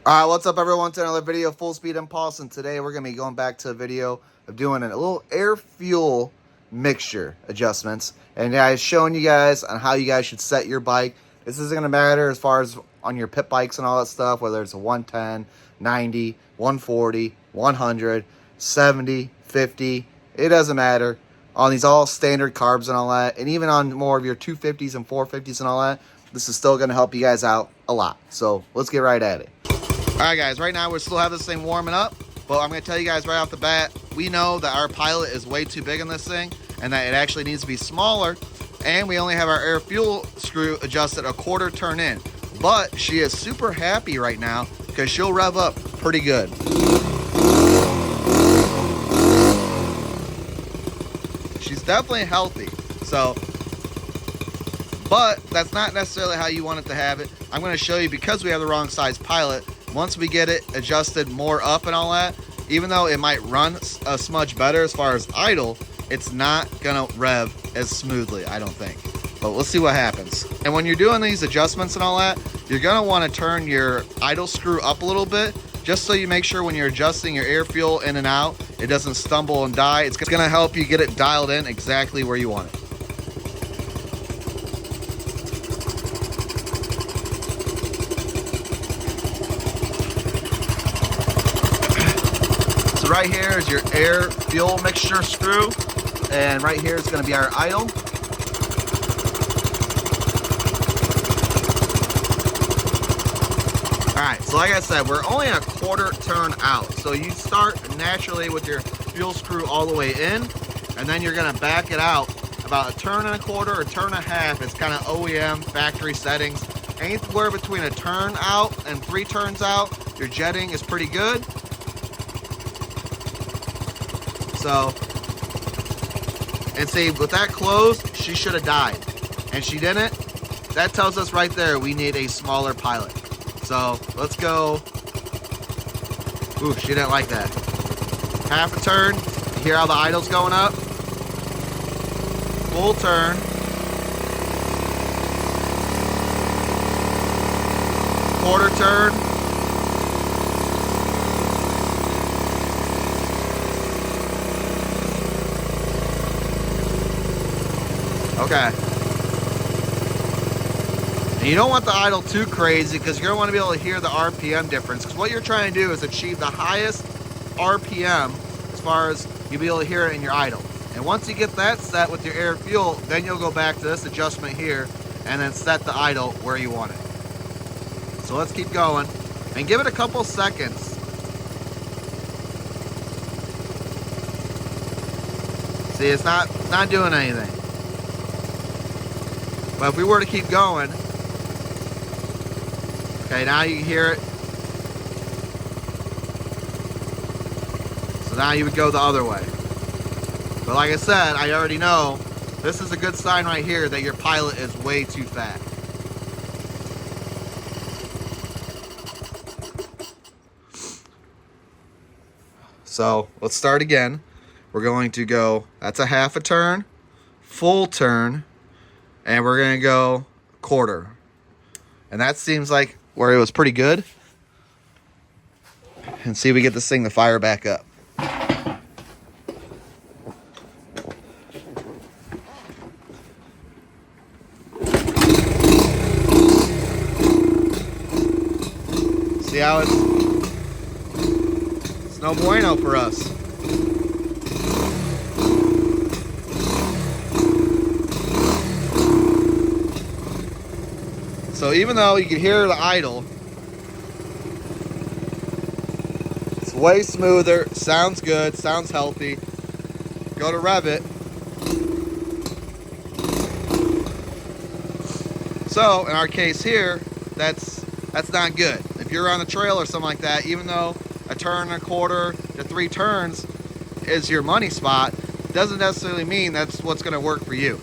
Alright, what's up everyone, to another video of Full Speed Impulse, and today we're going to be going back to a video of doing a little air fuel mixture adjustments, and guys, showing you guys on how you guys should set your bike. This isn't going to matter as far as on your pit bikes and all that stuff, whether it's a 110, 90, 140, 100, 70, 50, it doesn't matter. On these all standard carbs and all that, and even on more of your 250s and 450s and all that, this is still going to help you guys out a lot. So let's get right at it. Alright guys, right now we still have this thing warming up, but I'm going to tell you guys right off the bat, we know that our pilot is way too big on this thing, and that it actually needs to be smaller, and we only have our air fuel screw adjusted a quarter turn in. But she is super happy right now, because she'll rev up pretty good. She's definitely healthy, so, but that's not necessarily how you want it to have it. I'm going to show you, because we have the wrong size pilot, once we get it adjusted more up and all that, even though it might run a smudge better as far as idle, it's not gonna rev as smoothly, I don't think. But we'll see what happens. And when you're doing these adjustments and all that, you're gonna wanna turn your idle screw up a little bit, just so you make sure when you're adjusting your air fuel in and out, it doesn't stumble and die. It's gonna help you get it dialed in exactly where you want it. So right here is your air fuel mixture screw, and right here is going to be our idle. Alright, so like I said, we're only a quarter turn out. So you start naturally with your fuel screw all the way in, and then you're going to back it out about a turn and a quarter or a turn and a half. It's kind of OEM factory settings. Anywhere between a turn out and 3 turns out, your jetting is pretty good. So, and see, with that closed, she should have died, and she didn't. That tells us right there we need a smaller pilot. So let's go. Ooh, she didn't like that. Half a turn. You hear how the idle's going up? Full turn. Quarter turn. Okay. And you don't want the idle too crazy, because you're going to want to be able to hear the RPM difference. Because what you're trying to do is achieve the highest RPM as far as you'll be able to hear it in your idle. And once you get that set with your air fuel, then you'll go back to this adjustment here and then set the idle where you want it. So let's keep going and give it a couple seconds. See, it's not doing anything. But if we were to keep going, okay, now you can hear it. So now you would go the other way. But like I said, I already know this is a good sign right here that your pilot is way too fat. So let's start again. We're going to go, that's a half a turn, full turn, and we're going to go quarter. And that seems like where it was pretty good. And see if we get this thing to fire back up. See how it's no bueno for us. So even though you can hear the idle, it's way smoother, sounds good, sounds healthy. Go to rev it. So in our case here, that's not good. If you're on the trail or something like that, even though a turn and a quarter to 3 turns is your money spot, doesn't necessarily mean that's what's going to work for you.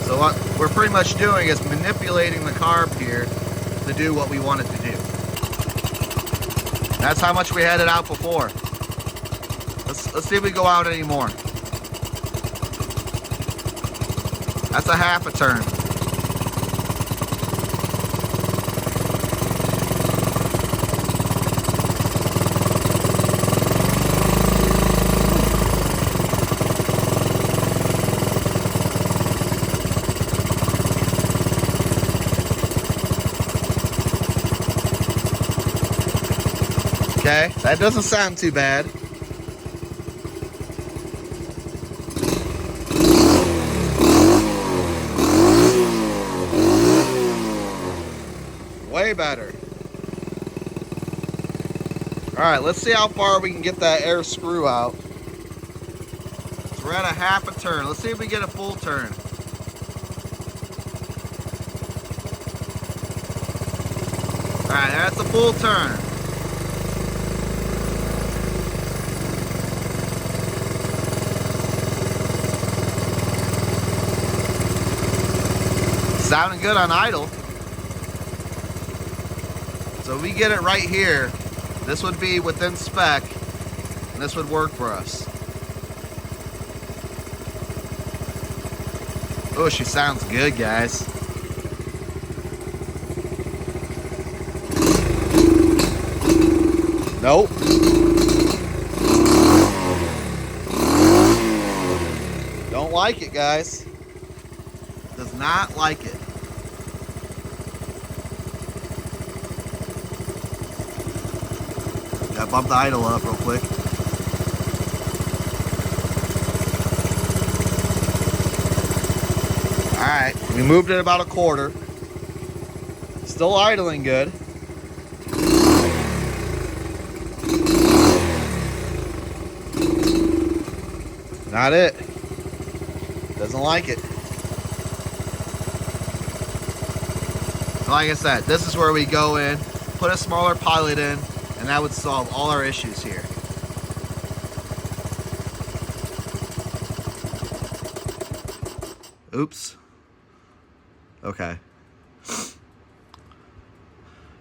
So what we're pretty much doing is manipulating the carb here to do what we want it to do. That's how much we had it out before. Let's see if we go out anymore. That's a half a turn. Okay, that doesn't sound too bad. Way better. All right, let's see how far we can get that air screw out. So we're at a half a turn. Let's see if we get a full turn. All right, that's a full turn. Sounding good on idle. So if we get it right here, this would be within spec, and this would work for us. Oh, she sounds good, guys. Nope. Don't like it, guys. Does not like it. Gotta bump the idle up real quick. Alright, we moved it about a quarter. Still idling good. Not it. Doesn't like it. Like I said, this is where we go in, put a smaller pilot in, and that would solve all our issues here. Oops. Okay.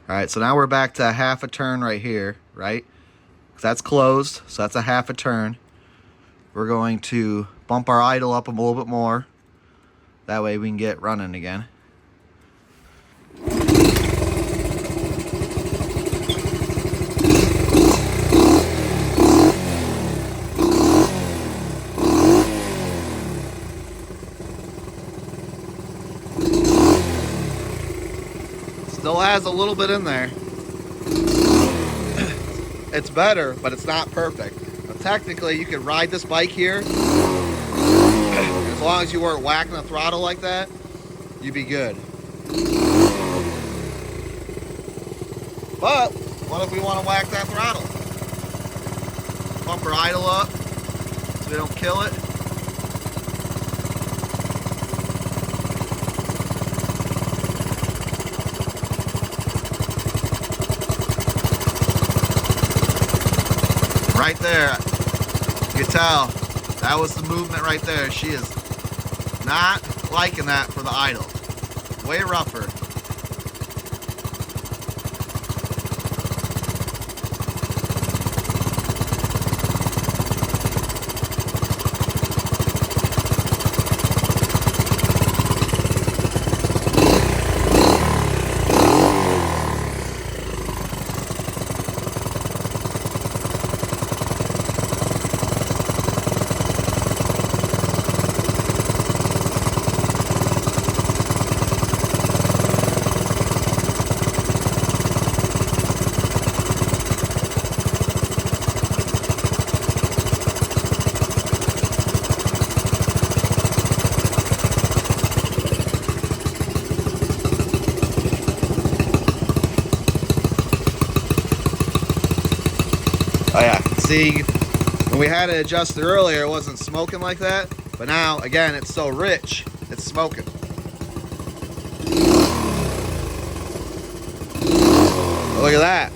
Alright, so now we're back to a half a turn right here, right? That's closed, so that's a half a turn. We're going to bump our idle up a little bit more. That way we can get running again. Still has a little bit in there. It's better, but it's not perfect. Now, technically, you could ride this bike here. As long as you weren't whacking the throttle like that, you'd be good. But what if we want to whack that throttle? Bump our idle up so we don't kill it. Right there, you can tell that was the movement right there. She is not liking that for the idle. Way rougher. Oh yeah, see, when we had it adjusted earlier, it wasn't smoking like that, but now, again, it's so rich, it's smoking. But look at that.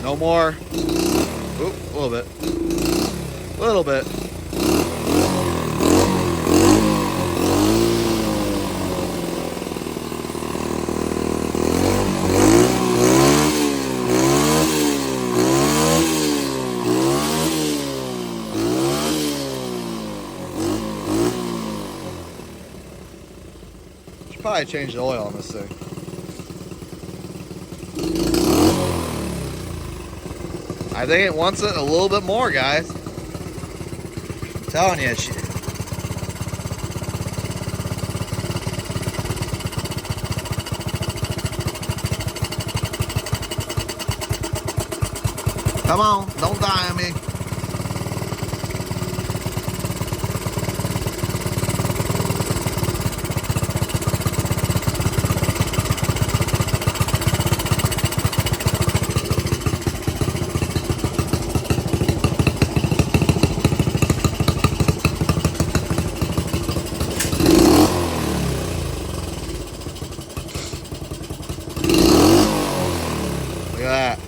No more. Oop, a little bit. A little bit. probably change the oil on this thing. I think it wants it a little bit more, guys. I'm telling you. Come on, don't die on me. Look at that.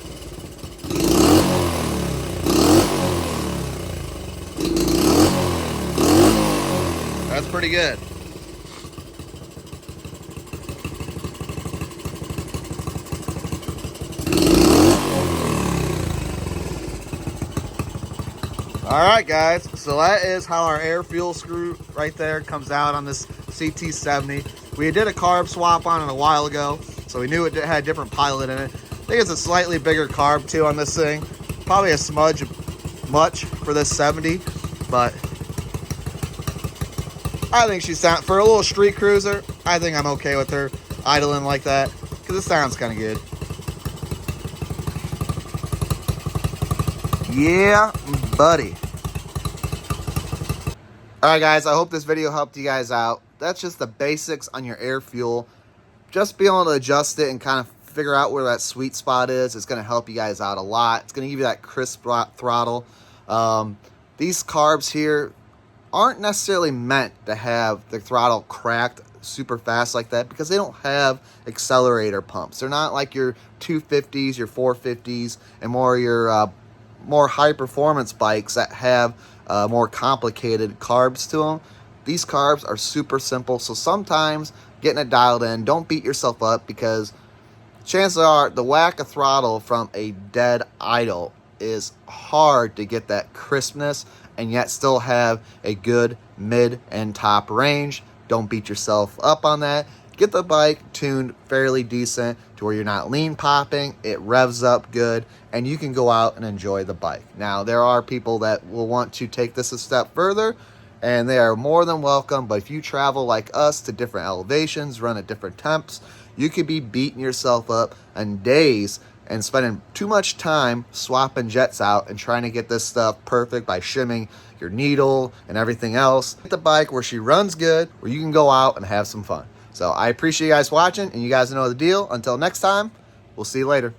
That's pretty good. All right, guys, so that is how our air fuel screw right there comes out on this CT70. We did a carb swap on it a while ago, so we knew it had a different pilot in it. I think it's a slightly bigger carb too on this thing. Probably a smudge much for this 70, but I think she's sound for a little street cruiser. I think I'm okay with her idling like that because it sounds kind of good. Yeah, buddy. All right, guys, I hope this video helped you guys out. That's just the basics on your air fuel. Just being able to adjust it and kind of figure out where that sweet spot is going to help you guys out a lot. It's going to give you that crisp throttle. These carbs here aren't necessarily meant to have the throttle cracked super fast like that because they don't have accelerator pumps. They're not like your 250s, your 450s, and more your more high performance bikes that have more complicated carbs to them. These carbs are super simple, so sometimes getting it dialed in, don't beat yourself up because chances are the whack of throttle from a dead idle is hard to get that crispness and yet still have a good mid and top range. Don't beat yourself up on that. Get the bike tuned fairly decent to where you're not lean popping, it revs up good, and you can go out and enjoy the bike. Now, there are people that will want to take this a step further, and they are more than welcome, but if you travel like us to different elevations, run at different temps, you could be beating yourself up in days and spending too much time swapping jets out and trying to get this stuff perfect by shimming your needle and everything else. Get the bike where she runs good, where you can go out and have some fun. So I appreciate you guys watching, and you guys know the deal. Until next time, we'll see you later.